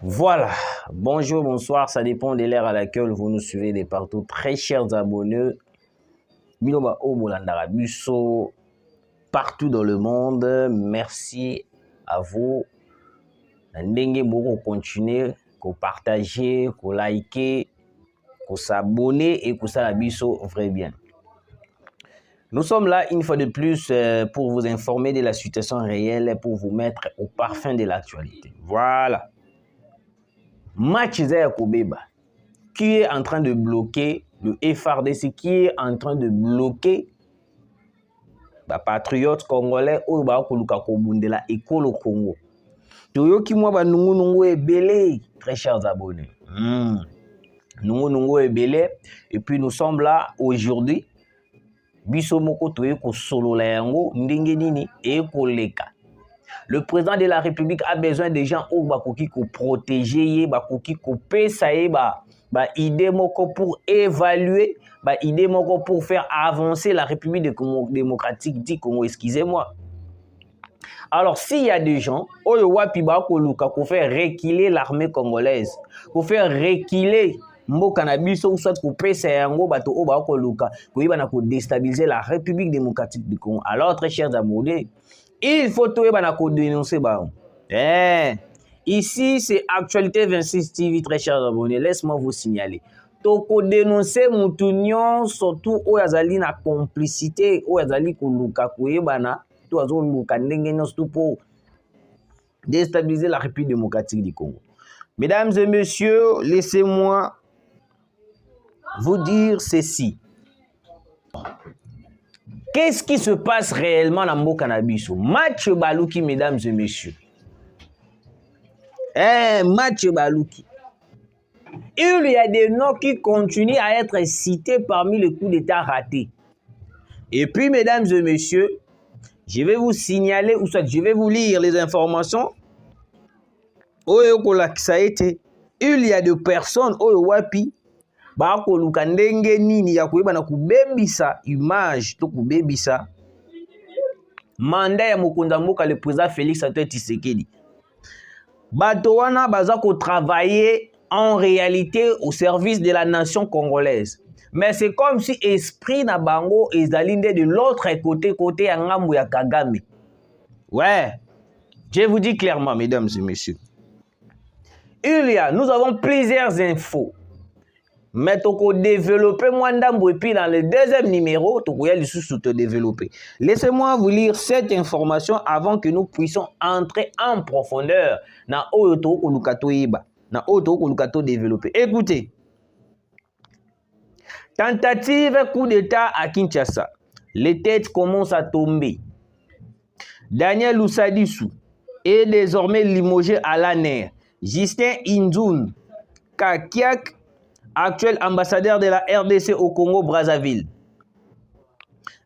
Voilà, bonjour, bonsoir, ça dépend de l'ère à laquelle vous nous suivez de partout. Très chers abonnés, Minoba Obolandara Busso, partout dans le monde, merci à vous. Ndenge beaucoup continuer, qu'on partager, qu'on liker, qu'on s'abonner et qu'on s'abisso vrai bien. Nous sommes là une fois de plus pour vous informer de la situation réelle, pour vous mettre au parfum de l'actualité. Voilà. Match Zaya Kobeba, qui est en train de bloquer le FRDC, qui est en train de bloquer les patriotes congolais ou la école au Congo. Toyoki moi nungu ebele, très chers abonnés. Nungu ebele, et puis nous sommes là aujourd'hui. Biso moko toyeko solo la yango ndenge nini e koleka. Le président de la République a besoin de gens qui ko protéger, qui ko pesa idée moko pour évaluer, idée moko pour faire avancer la République démocratique du Congo, excusez-moi. Alors s'il y a des gens pour faire reculer l'armée congolaise, pour faire reculer ou soit pour déstabiliser la République démocratique du Congo. Alors très chers abonnés, il faut dénoncer. Ici, c'est Actualité 26 TV, très chers abonnés. Laisse-moi vous signaler. Toko dénoncer Moutounion, surtout où yazali na complicité, où yazali koluka koyebana, tout azo luka ndenge surtout pour déstabiliser la République démocratique du Congo. Mesdames et messieurs, laissez-moi vous dire ceci. Qu'est-ce qui se passe réellement dans Mboka na biso? Match Baluki, mesdames et messieurs. Match Baluki. Il y a des noms qui continuent à être cités parmi les coups d'État ratés. Et puis, mesdames et messieurs, je vais vous signaler, ou soit je vais vous lire les informations. Il y a des personnes, bakoluka ndenge nini ya koyeba na kubebisa image to kubebisa mandat ya mokonzi mboka le président Félix Antoine Tshisekedi. Bato wana baza ko travailler en réalité au service de la nation congolaise. Mais c'est comme si esprit na bango ezalinde de l'autre côté ya ngambo ya Kagame. Ouais. Je vous dis clairement, mesdames et messieurs. Nous avons plusieurs infos. Mais tu peux développer et puis dans le deuxième numéro, tu peux te développer. Laissez-moi vous lire cette information avant que nous puissions entrer en profondeur dans développer. Écoutez, tentative coup d'État à Kinshasa. Les têtes commencent à tomber. Daniel Ousadissou est désormais limogé à l'ANER. Justin Inzoun Kakiak, actuel ambassadeur de la RDC au Congo-Brazzaville,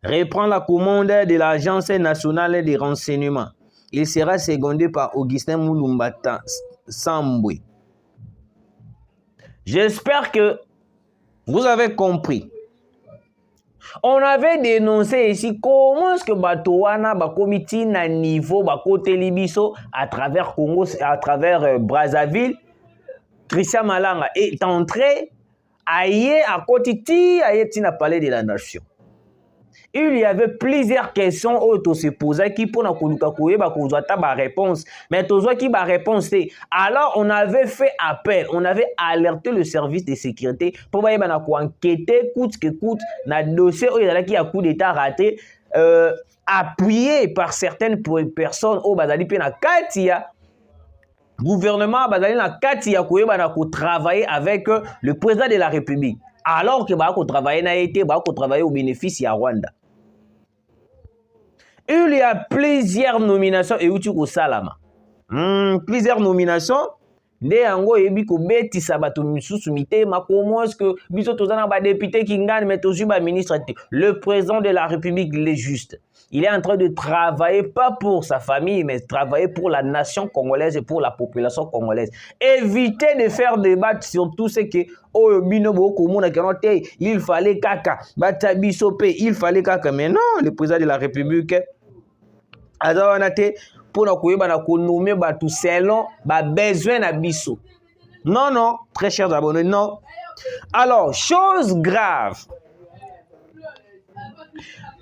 reprend la commande de l'Agence nationale des renseignements. Il sera secondé par Augustin Mouloumbata Sambwe. J'espère que vous avez compris. On avait dénoncé ici comment est-ce que Batouana Bakomiti na niveau Bakote Libiso à travers Congo, à travers Brazzaville. Christian Malanga est entré à côté a parlé de la nation. Il y avait plusieurs questions où se posaient qui pour la réponse. Mais qui ba réponse. Alors on avait fait appel, on avait alerté le service de sécurité pour enquêter coûte que coûte dans le dossier où il y a qui a coup d'état raté, appuyé par certaines personnes au Bazali Pena Katia. Gouvernement bazali na kati ya koyeba na ko travailler avec le président de la République alors que ba ko travailler na été ba ko travailler au bénéfice ya Rwanda. Il y a plusieurs nominations et uti ko salama. Plusieurs nominations nde yango yebi ko betisa bato misusu mitema comment est-ce que biso tozana ba député ki ngani mais tozu ba ministre. Le président de la République il est juste. Il est en train de travailler, pas pour sa famille, mais travailler pour la nation congolaise et pour la population congolaise. Éviter de faire débat sur tout ce que il fallait caca, il fallait caca. Mais non, le président de la République, pour nommer tout selon besoin na biso. Non, non, très chers abonnés, non. Alors, chose grave.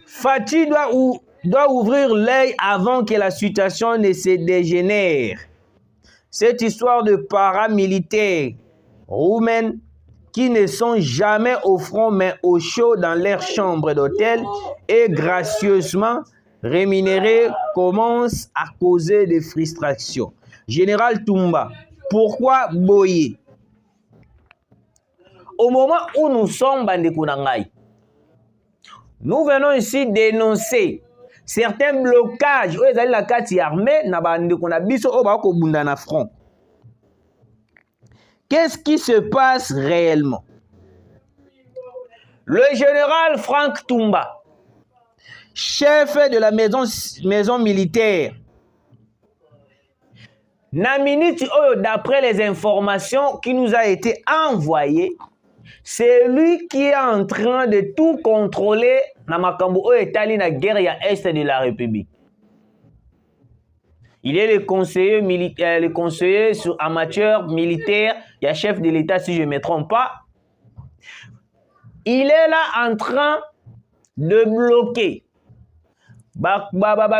Fatih doit ouvrir l'œil avant que la situation ne se dégénère. Cette histoire de paramilitaires roumains qui ne sont jamais au front mais au chaud dans leur chambre d'hôtel et gracieusement rémunérés commence à causer des frustrations. Général Toumba, pourquoi Boye? Au moment où nous sommes, nous venons ici dénoncer certains blocages. La carte armée na front. Qu'est-ce qui se passe réellement? Le général Franck Toumba, chef de la maison militaire, d'après les informations qui nous a été envoyées, c'est lui qui est en train de tout contrôler dans la guerre est de la République. Il est le conseiller militaire, le conseiller amateur militaire, il y a chef de l'État si je ne me trompe pas. Il est là en train de bloquer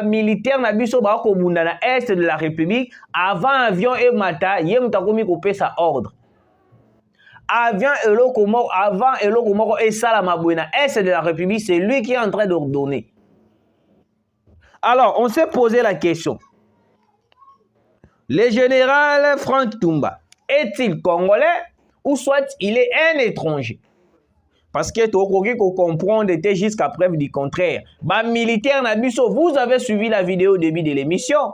militaire na biso ba ko bunda na est de la République avant avion et mata yem takomi ko sa ordre. Avant eloko moko et salama na est de la République, c'est lui qui est en train d'ordonner. Alors, on s'est posé la question. Le général Franck Toumba est-il congolais ou soit il est un étranger? Parce que tu comprendre jusqu'à preuve du contraire. Militaire Nabiso, vous avez suivi la vidéo au début de l'émission.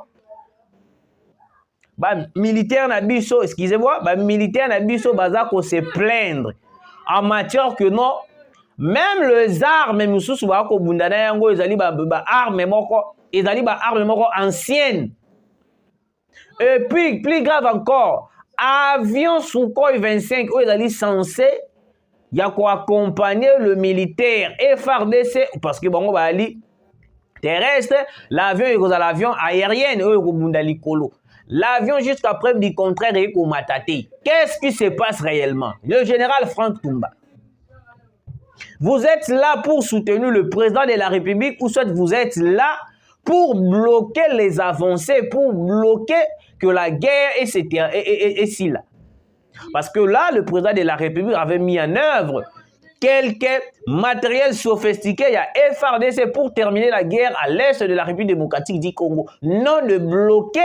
Militaire Nabiso, excusez-moi, militaire Nabiso bazako se plaindre en matière que non, même les armes, nous sommes bako bundana yango, ils armes moko anciennes. Et puis, plus grave encore, avion Sukhoi 25, où ils allaient censé il y a quoi accompagner le militaire FARDC parce que bon ali terrestre, l'avion est l'avion aérien l'avion jusqu'à preuve du contraire est au Matati. Qu'est-ce qui se passe réellement? Le général Franck Toumba, vous êtes là pour soutenir le président de la République ou soit vous êtes là pour bloquer les avancées, pour bloquer que la guerre est si là? Parce que là, le président de la République avait mis en œuvre quelques matériels sophistiqués. Il y a FARDC pour terminer la guerre à l'est de la République démocratique du Congo. Non de bloquer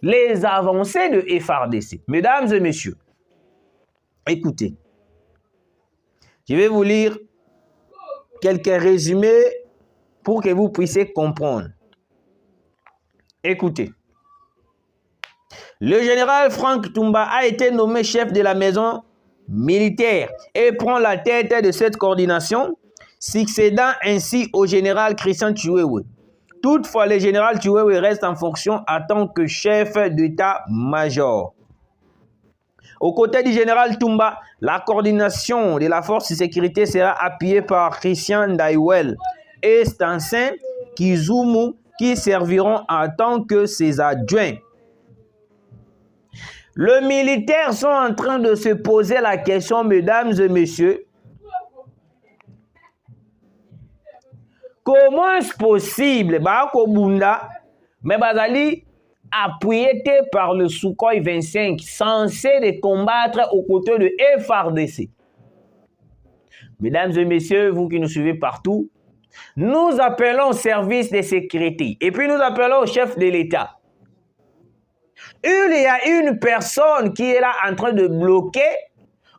les avancées de FARDC. Mesdames et messieurs, écoutez. Je vais vous lire quelques résumés pour que vous puissiez comprendre. Écoutez. Le général Franck Toumba a été nommé chef de la maison militaire et prend la tête de cette coordination, succédant ainsi au général Christian Chiwewe. Toutefois, le général Chiwewe reste en fonction en tant que chef d'état-major. Aux côtés du général Toumba, la coordination de la force de sécurité sera appuyée par Christian Ndaiwel et Stansin Kizumu qui serviront en tant que ses adjoints. Les militaires sont en train de se poser la question, mesdames et messieurs. Comment est-ce possible, mais Bazali, appuyé par le Sukhoi 25, censé de combattre aux côtés de FARDC? Mesdames et messieurs, vous qui nous suivez partout, nous appelons au service de sécurité et puis nous appelons au chef de l'État. Il y a une personne qui est là en train de bloquer.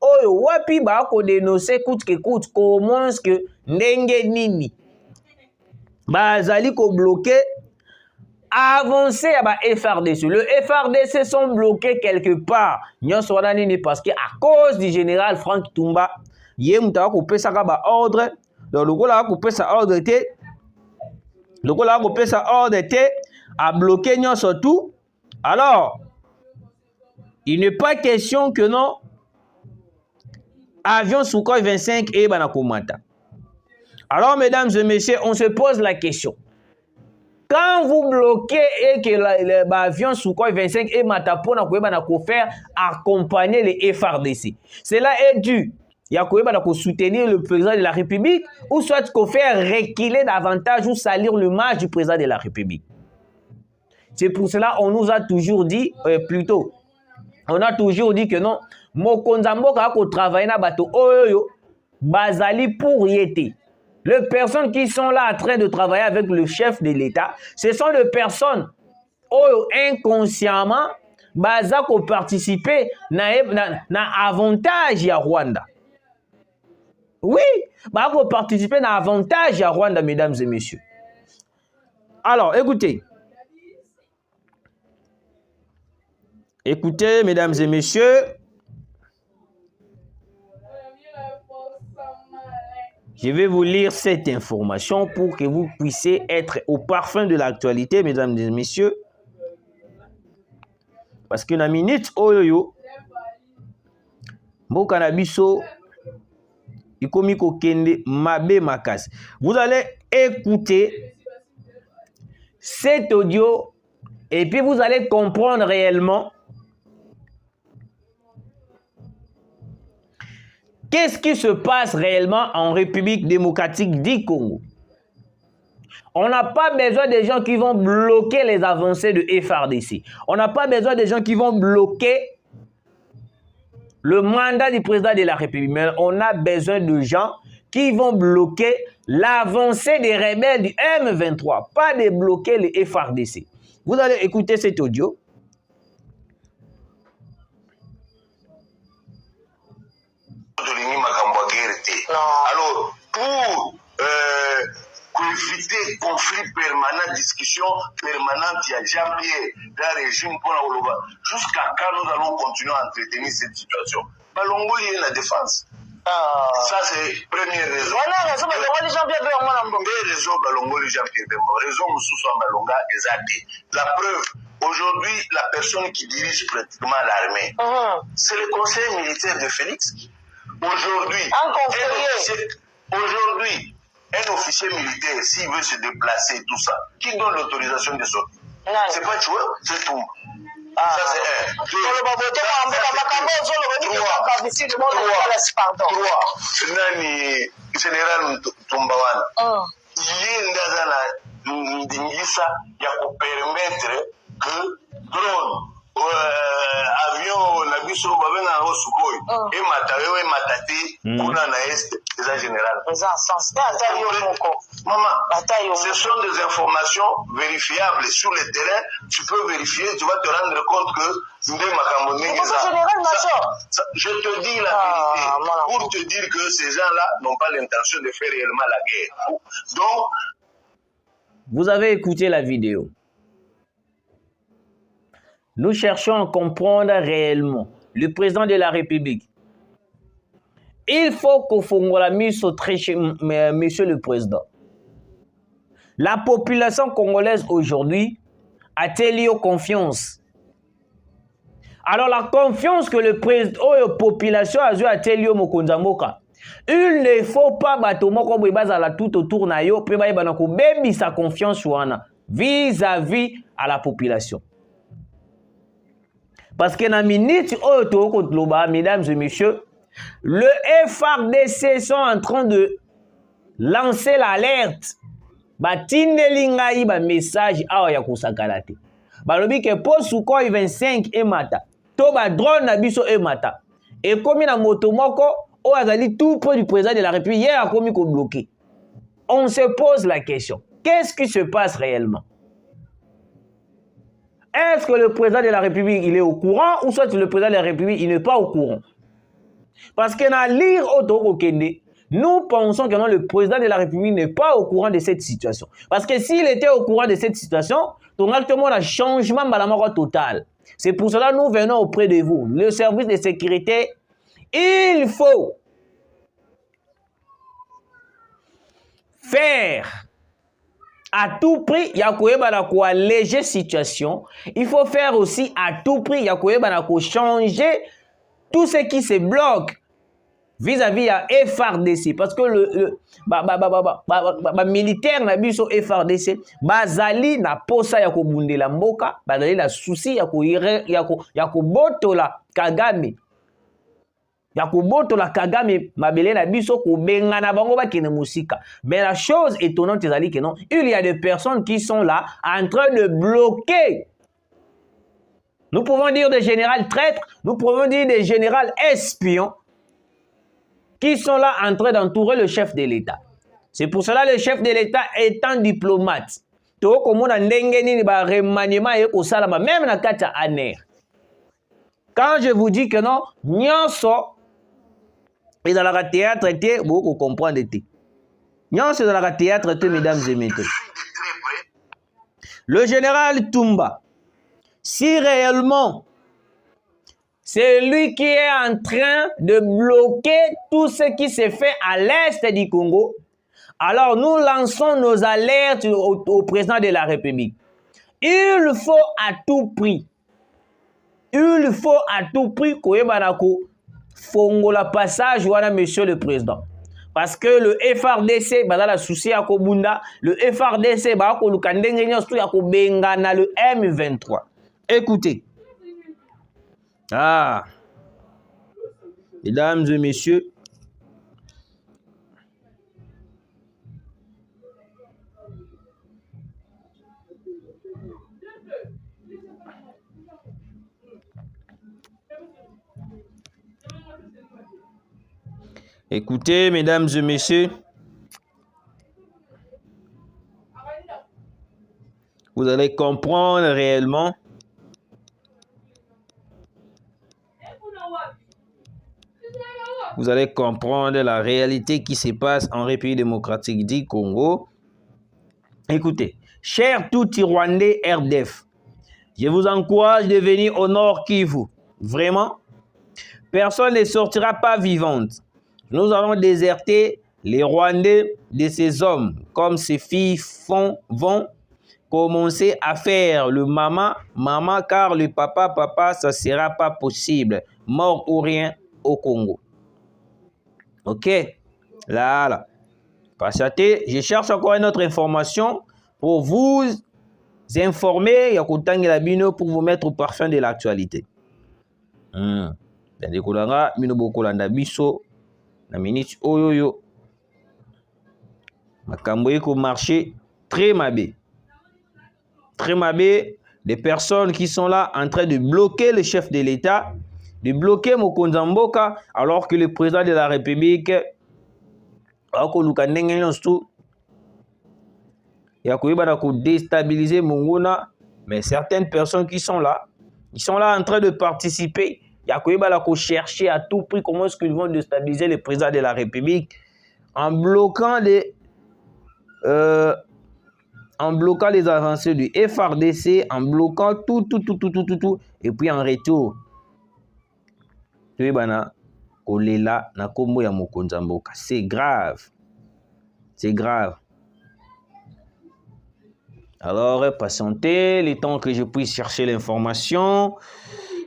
Oh, wapi ba ko dénoncer coûte que coûte comment est-ce que ndenge nini ba zali ko bloquer avancer à FARDC. Le FARDC sont bloqués quelque part. Nyonso wana nini parce que à cause du général Franck Toumba, yé mutawa ko pesa ka ba ordre. Donc lokola ko pesa ordre té. Lokola ko pesa ordre té à bloquer nyonso tout. Alors, il n'est pas question que non, avion Sukhoi 25 et Banakomata. Alors, mesdames et messieurs, on se pose la question. Quand vous bloquez et que l'avion Sukhoi 25 et Matapona ko faire accompagner les FRDC, cela est dû il y a soutenir le président de la République ou soit qu'on faire reculer davantage ou salir l'image du président de la République. C'est pour cela qu'on nous a toujours dit, plutôt, on a toujours dit que non, Mokonzamboka ko travailler na bato oyo bazali pour yété. Les personnes qui sont là en train de travailler avec le chef de l'État, ce sont des personnes oyo inconsciemment baza ko participer na avantage ya Rwanda. Oui, baza ko participer na avantage ya Rwanda, mesdames et messieurs. Alors, écoutez. Écoutez, mesdames et messieurs, je vais vous lire cette information pour que vous puissiez être au parfum de l'actualité, mesdames et messieurs. Parce que la minute, oyoyo, Mokanabiso, Ikomiko Kende, Mabe Makas. Vous allez écouter cet audio et puis vous allez comprendre réellement qu'est-ce qui se passe réellement en République démocratique du Congo. On n'a pas besoin des gens qui vont bloquer les avancées de FRDC. On n'a pas besoin des gens qui vont bloquer le mandat du président de la République. Mais on a besoin de gens qui vont bloquer l'avancée des rebelles du M23. Pas de bloquer les FRDC. Vous allez écouter cet audio. Alors, pour éviter conflit permanent, discussion permanente, il y a Jean-Pierre dans le régime pour la jusqu'à quand nous allons continuer à entretenir cette situation. Balongo, il y a la défense. Ça, c'est la première raison. Raison Balongo, Jean-Pierre raison Moussoussa Balonga, la preuve, aujourd'hui, la personne qui dirige pratiquement l'armée, c'est le conseil militaire de Félix. Aujourd'hui, un officier militaire, s'il veut se déplacer, tout ça, qui donne l'autorisation de sortir? C'est pas tu vois, c'est tout. Ça, c'est un. Trois. Nani, général Tumbawana. Il y a pour permettre que drone, avion, la biso, babena au Sukhoi, et matati, kuna na est, c'est général. Maman, ce sont des informations vérifiables sur le terrain. Tu peux vérifier, tu vas te rendre compte que je te dis la vérité pour te dire que ces gens-là n'ont pas l'intention de faire réellement la guerre. Donc, vous avez écouté la vidéo. Nous cherchons à comprendre réellement le président de la République. Il faut qu'au fond la mise au tréché, monsieur le président. La population congolaise aujourd'hui a-t-elle eu confiance? Alors la confiance que le président la population a-t-elle eu Mokonzamboka? Il ne faut pas batomoko bebazala tout autour na yo pe ba ko bebi sa confiance wana vis-à-vis à la population. Parce que dans la minute mesdames et messieurs, le FRDC sont en train de lancer l'alerte. Batindelinga ba message awa ya kosakalate. Balobi ke po Sukhoi 25 et mata. To ba drone na biso et mata. Et comme na moto moko o azali tout près du président de la République hier a commis ko bloqué. On se pose la question. Qu'est-ce qui se passe réellement? Est-ce que le président de la République il est au courant ou soit le président de la République il n'est pas au courant? Parce que dans l'ire Otokokende, nous pensons que non, le président de la République n'est pas au courant de cette situation. Parce que s'il était au courant de cette situation, tout le monde a changement total. C'est pour cela que nous venons auprès de vous. Le service de sécurité, il faut faire à tout prix, il y a léger situation. Il faut faire aussi à tout prix, il y a changer tout ce qui se bloque vis-à-vis à FRDC parce que le militaire na biso FRDC bazali na posa ya kobundela mboka, bazali na souci ya kobotola Kagame, ya kobotola Kagame mabele na biso kobengana bango bakene musika. Mais la chose étonnante ezali que non, il y a des personnes qui sont là en train de bloquer. Nous pouvons dire des généraux traîtres, nous pouvons dire des généraux espions qui sont là en train d'entourer le chef de l'État. C'est pour cela le chef de l'État étant diplomate. Même na kata aner. Quand je vous dis que non, nyonso et dans la théâtre était beaucoup comprendre était. Nyonso dans la théâtre était, mesdames et messieurs. Le général Toumba, si réellement c'est lui qui est en train de bloquer tout ce qui se fait à l'est du Congo, alors nous lançons nos alertes au président de la République. Il faut à tout prix koyebanako fongola passage wana monsieur le président. Parce que le FRDC bala la souci ya kobunda, le FRDC ba ko lukandenge nyonso ya kobengana le M23. Écoutez. Ah, mesdames et messieurs, écoutez, mesdames et messieurs, vous allez comprendre réellement la réalité qui se passe en République démocratique du Congo. Écoutez, chers tout Rwandais RDF, je vous encourage de venir au Nord Kivu. Vraiment, personne ne sortira pas vivante. Nous allons déserter les Rwandais de ces hommes, comme ces filles vont commencer à faire le maman, car le papa, ça ne sera pas possible. Mort ou rien au Congo. Ok, là. Patientez, je cherche encore une autre information pour vous informer, pour vous mettre au parfum de l'actualité. Na minute oyoyo makambo eko marché très mabé, des personnes qui sont là en train de bloquer le chef de l'État, de bloquer Mokonza Mboka, alors que le président de la République déstabiliser Mongona, mais certaines personnes qui sont là, ils sont là en train de participer. Il y a chercher à tout prix comment est-ce qu'ils vont déstabiliser le président de la République en bloquant les avancées du FRDC, en bloquant tout. Et puis en retour, c'est grave. C'est grave. Alors, patientez le temps que je puisse chercher l'information.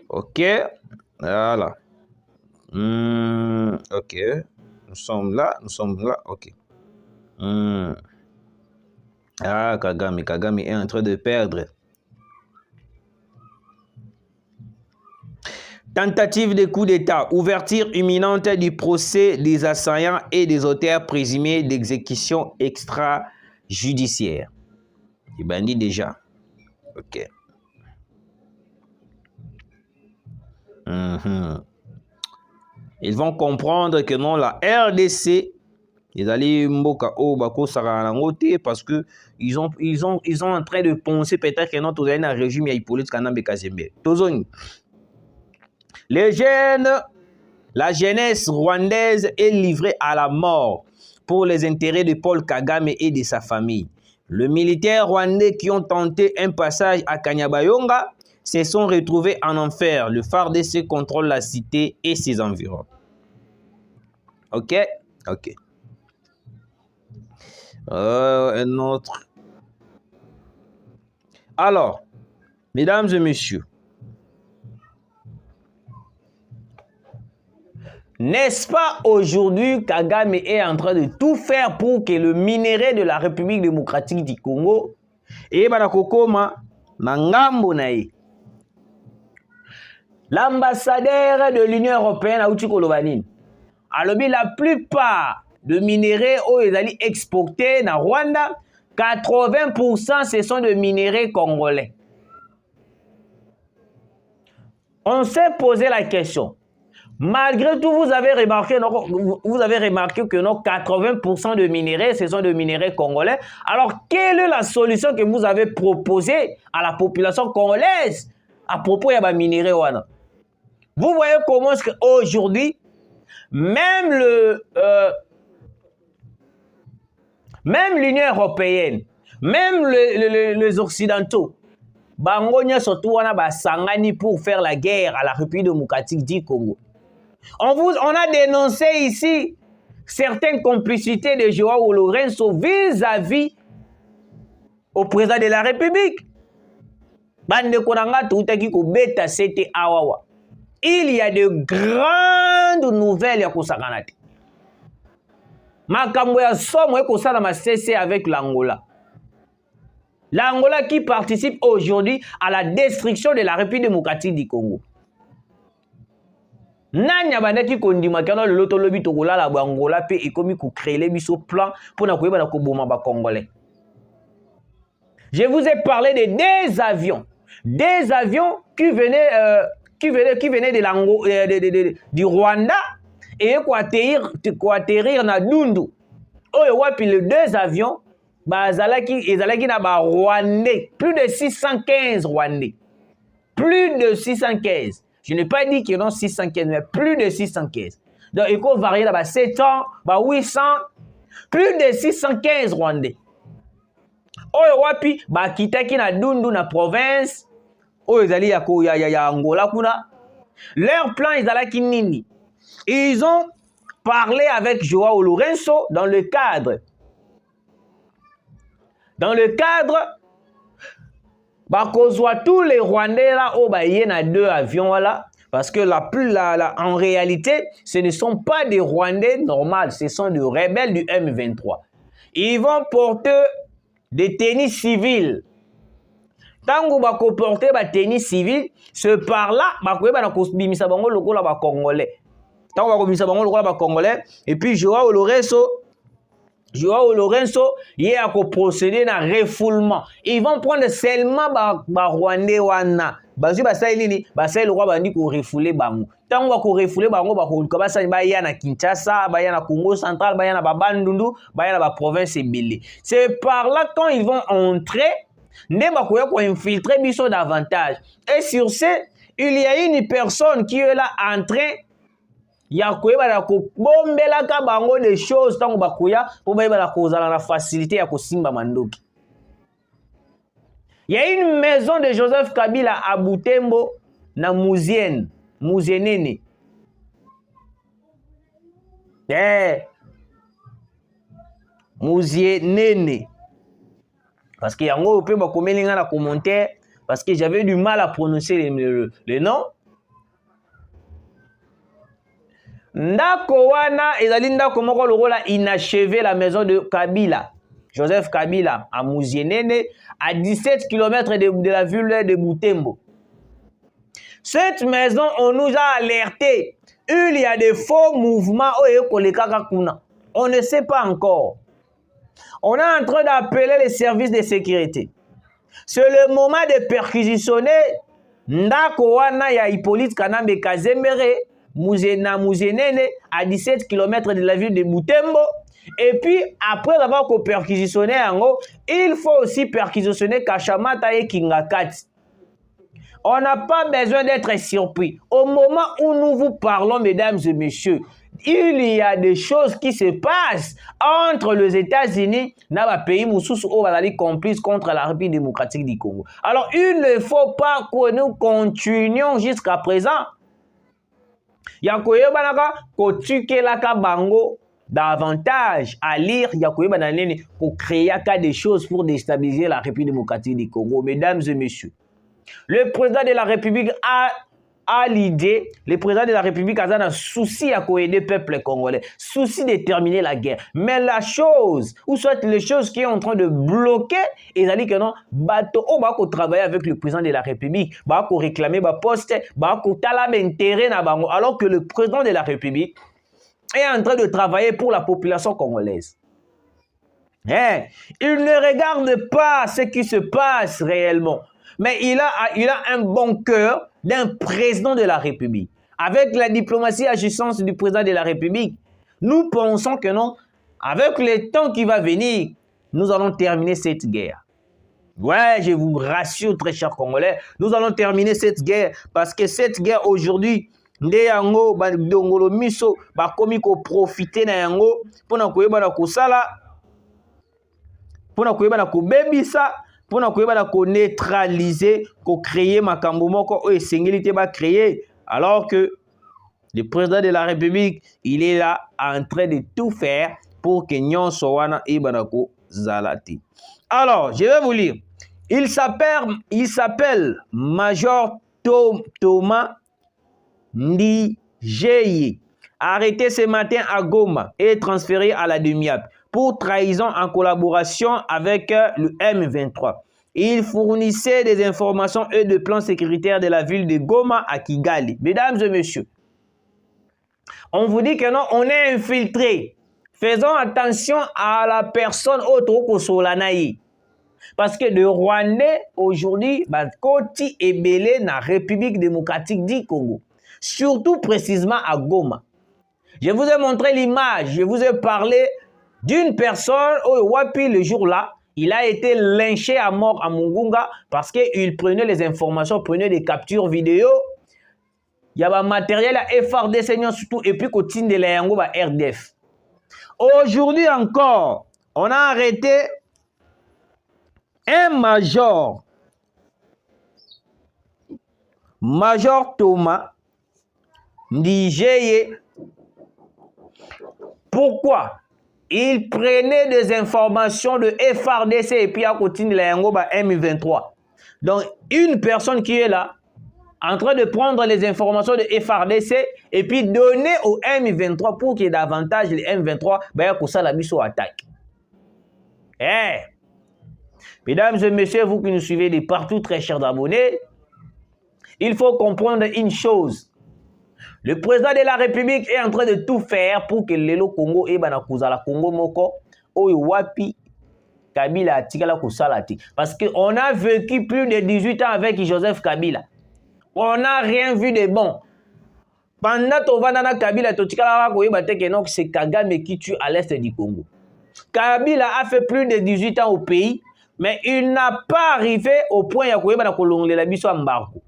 Ok. Voilà. Ok. Nous sommes là. Ok. Ah, Kagame est en train de perdre. Tentative de coup d'État. Ouverture imminente du procès des assaillants et des auteurs présumés d'exécution extrajudiciaire. Il bandit déjà. Ok. Ils vont comprendre que non, la RDC, ils allaient mboka o bako sararangote parce que ils ont en train de penser peut-être que non, tout un régime ya Hippolyte Kanambe Kazembe. Les jeunes, la jeunesse rwandaise est livrée à la mort pour les intérêts de Paul Kagame et de sa famille. Les militaires rwandais qui ont tenté un passage à Kanyabayonga se sont retrouvés en enfer. Le FARDC contrôle la cité et ses environs. Ok. Un autre. Alors, mesdames et messieurs, N'est-ce pas aujourd'hui Kagame est en train de tout faire pour que le minerai de la République démocratique du Congo et Barakokoma Nangambo nae. L'ambassadeur de l'Union européenne a Kolovanine. Alors la plupart de minerais ont exportés dans Rwanda, 80% ce sont de minerais congolais. On s'est posé la question. Malgré tout, vous avez remarqué que nos 80% de minerais, ce sont de minerais congolais. Alors, quelle est la solution que vous avez proposée à la population congolaise à propos de minerais wana? Vous voyez comment est-ce qu'aujourd'hui, même l'Union européenne, même les Occidentaux, bangonia surtout wana basangani pour faire la guerre à la République démocratique du Congo. On a dénoncé ici certaines complicités de Joao Lourenço vis-à-vis au président de la République. Il y a de grandes nouvelles ya kosakanate. Makambo ya somo ekosala masese avec l'Angola. L'Angola qui participe aujourd'hui à la destruction de la République démocratique du Congo. Nanya bandaki kondima kana le loto lobi tokola la Angola pe ekomi ko créer les biso plan pour na koyeba na koboma ba congolais. Je vous ai parlé de des avions qui venaient de du Rwanda et ko atterrir na Dundu. Oyo wapi les deux avions bazalaki na ba Rwandais, plus de 615 Rwandais. Plus de 615. Je n'ai pas dit qu'il y en a 615, mais plus de 615. Donc, il faut varier là-bas 700, 800, plus de 615 Rwandais. Oyo wapi, kitaki na Dundu na province, oyo ezali ya Angola kuna. Leur plan ezalaki nini? Ils ont parlé avec Joao Lourenço dans le cadre, bakozwa tous les Rwandais là, il y a deux avions là, parce que en réalité, ce ne sont pas des Rwandais normaux, ce sont des rebelles du M23. Ils vont porter des tenues civiles. Tango bako porter des tenues civiles, ce par là, bako ba na kosbimisa bango lokola ba Congolais. Tango bako bimisa bango lokola ba Congolais, et puis Joao Lourenço, il a procédé à un refoulement. Ils vont prendre seulement ba Rwandais wana. Bazu basai nini? Basai le roi bandi ko refouler bango. Tango ko refouler bango ba ko kabasa ba ya na Kinshasa, ba ya na Congo central, ba ya na Bandundu, ba ya na ba province ebele. C'est par là quand ils vont entrer, ne ba ko infiltrer biso davantage. Et sur ce, il y a une personne qui est là en train ya koyeba ko bombela ka bango des choses tango bakuya pour ba la kozala la facilité ya kosimba mandoki. Il y a une maison de Joseph Kabila à Butembo na Muzienene. Muzienene. Parce que yango pe ba komelinga na commentaire parce que j'avais du mal à prononcer le nom. Ndako wana ezali ndako moko lokola inachevé la maison de Kabila, Joseph Kabila à Muzienene, à 17 km de la ville de Butembo. Cette maison, on nous a alerté, il y a des faux mouvements. On ne sait pas encore. On est en train d'appeler les services de sécurité. C'est le moment de perquisitionner ndako wana ya Hippolyte Kanambe Kazemere Muzienene à 17 km de la ville de Butembo. Et puis, après avoir perquisitionné il faut aussi perquisitionner Kachamata et Kingakati. On n'a pas besoin d'être surpris. Au moment où nous vous parlons, mesdames et messieurs, il y a des choses qui se passent entre les États-Unis et les pays qui complices contre la République démocratique du Congo. Alors, il ne faut pas que nous continuions jusqu'à présent. Yakoye banaka ko tukelaka bango davantage à lire Yakoye bananene pour créer des choses pour déstabiliser la République démocratique du Congo. Mesdames et messieurs, le président de la République a l'idée, le président de la République a un souci à aider le peuple congolais, souci de terminer la guerre. Mais la chose, ou soit les choses qui est en train de bloquer, ils ont dit que non, bateau, on va travailler avec le président de la République, on va réclamer un poste, on va intérêt, alors que le président de la République est en train de travailler pour la population congolaise. Hein? Il ne regarde pas ce qui se passe réellement. Mais il a un bon cœur d'un président de la République. Avec la diplomatie à jouissance du président de la République, nous pensons que non, avec le temps qui va venir, nous allons terminer cette guerre. Ouais, je vous rassure, très chers Congolais, nous allons terminer cette guerre parce que cette guerre aujourd'hui, nde yango ba dongolo miso ba komi ko profiter na yango pona koyeba na kosala pona koyeba na kobebisa pona koyeba na ko neutraliser ko créer makambo moko o esengeli te ba créer alors que le président de la République il est là en train de tout faire pour que nyonso wana ibana ko zalati. Alors je vais vous lire. Il s'appelle Major Thomas Ndijeye, arrêté ce matin à Goma et transféré à la DEMIAP pour trahison en collaboration avec le M23. Il fournissait des informations et des plans sécuritaires de la ville de Goma à Kigali. Mesdames et messieurs, on vous dit que non, on est infiltré. Faisons attention à la personne autre que Solanaï. Parce que le Rwandais, aujourd'hui, Koti est belé dans la République démocratique du Congo. Surtout précisément à Goma. Je vous ai montré l'image, je vous ai parlé d'une personne, Wapi, le jour-là, il a été lynché à mort à Mungunga parce qu'il prenait les informations, prenait des captures vidéo. Il y a un matériel à FRDC surtout et puis continue de la Yango RDF. Aujourd'hui encore, on a arrêté un Major Thomas Ndijeye. Pourquoi? Il prenait des informations de FRDC et puis à côté de la Yango M23. Donc, une personne qui est là, en train de prendre les informations de FRDC et puis donner au M23 pour qu'il y ait davantage les M23, pour ça la mise au attaque. Hey. Mesdames et messieurs, vous qui nous suivez de partout, très chers abonnés, il faut comprendre une chose. Le président de la République est en train de tout faire pour que Lelo Congo et Banakuzala Congo Moko Wapi Kabila Tikala Kusalati. Parce qu'on a vécu plus de 18 ans avec Joseph Kabila. On n'a rien vu de bon. Pendant Tovana Kabila, c'est Kagame qui tue à l'est du Congo. Kabila a fait plus de 18 ans au pays, mais il n'a pas arrivé au point où il a mis son embargo.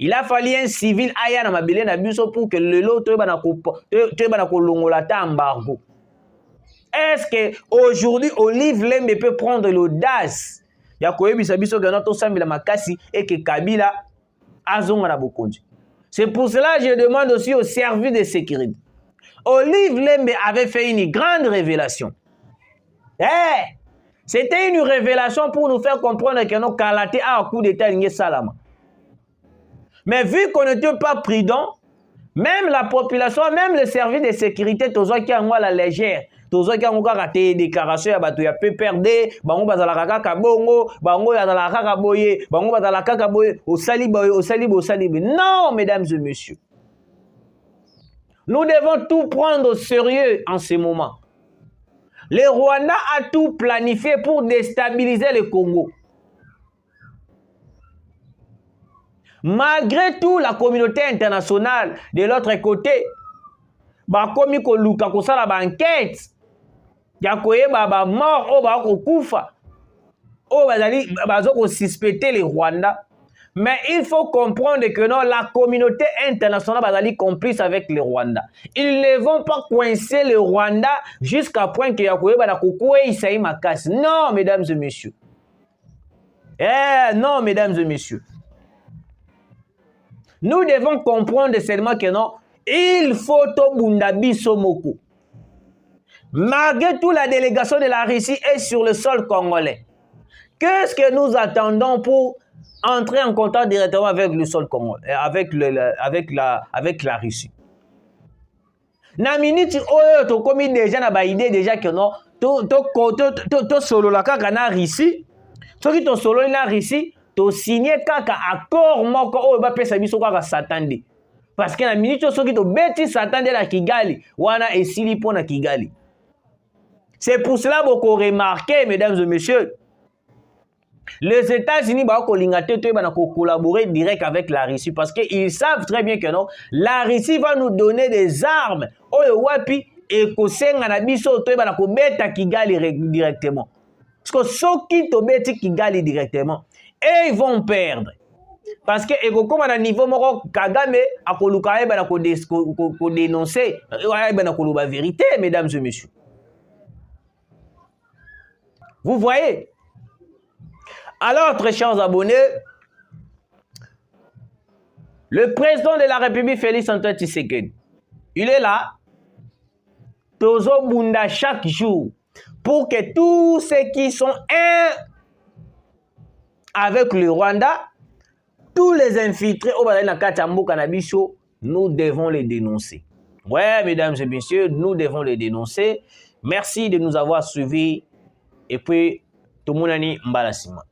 Il a fallu un civil aya na mabele na biso pour que le lot embargo. Est-ce que aujourd'hui Olive Lembe peut prendre l'audace ya koyebisa biso que notre sambila makasi et que Kabila azonga na bokonzi? C'est pour cela que je demande aussi au service de sécurité. Olive Lembe avait fait une grande révélation. C'était une révélation pour nous faire comprendre que nos Kalaté a un coup d'état lié Salama. Mais vu qu'on n'était pas prudent, même la population, même le service de sécurité, tous ceux qui ont la légère, tous ceux qui ont raté des déclarations, ils ont pu perdre, bango bazala kaka bongo, bango bazala kaka boye, bango bazala kaka boye, au salibo. Non, mesdames et messieurs. Nous devons tout prendre au sérieux en ce moment. Le Rwanda a tout planifié pour déstabiliser le Congo. Malgré tout, la communauté internationale, de l'autre côté, bakomi ko luka ko sala ba enquête, ya koyeba ba mort o ba ko kufa, o bazali bazo ko suspecter les Rwandais. Mais il faut comprendre que non, la communauté internationale bazali complice avec les Rwandais. Ils ne vont pas coincer les Rwandais jusqu'à point que ya koyeba na kokoué isaï makas. Non, mesdames et messieurs. Non, mesdames et messieurs. Nous devons comprendre seulement que non, il faut tout bundabi somoko. Malgré tout, la délégation de la Russie est sur le sol congolais. Qu'est-ce que nous attendons pour entrer en contact directement avec le sol congolais, avec la Russie. Na minute oyo to komi déjà na ba idée déjà que non to solo la kaka na Russie. Soki to solo na Russie, to signer kaka accord moko oyo ba pesa biso kaka Satande. Parce que na minute soki to beti Satande na Kigali, wana esili pona Kigali. C'est pour cela que vous remarquez, mesdames et messieurs, les États-Unis vont collaborer direct avec la Russie parce qu'ils savent très bien que non, la Russie va nous donner des armes. Et Kigali directement. Parce que ceux qui te Kigali directement, et ils vont perdre. Parce que comme à niveau Kagame a dénoncer la vérité, mesdames et messieurs. Vous voyez? Alors, très chers abonnés, le président de la République, Félix Antoine Tshisekedi, il est là, Tozo Bunda chaque jour, pour que tous ceux qui sont avec le Rwanda, tous les infiltrés au Bala Katambo Kanabiso, nous devons les dénoncer. Ouais, mesdames et messieurs, nous devons les dénoncer. Merci de nous avoir suivis. Et puis, tout le monde a dit Mbalasima.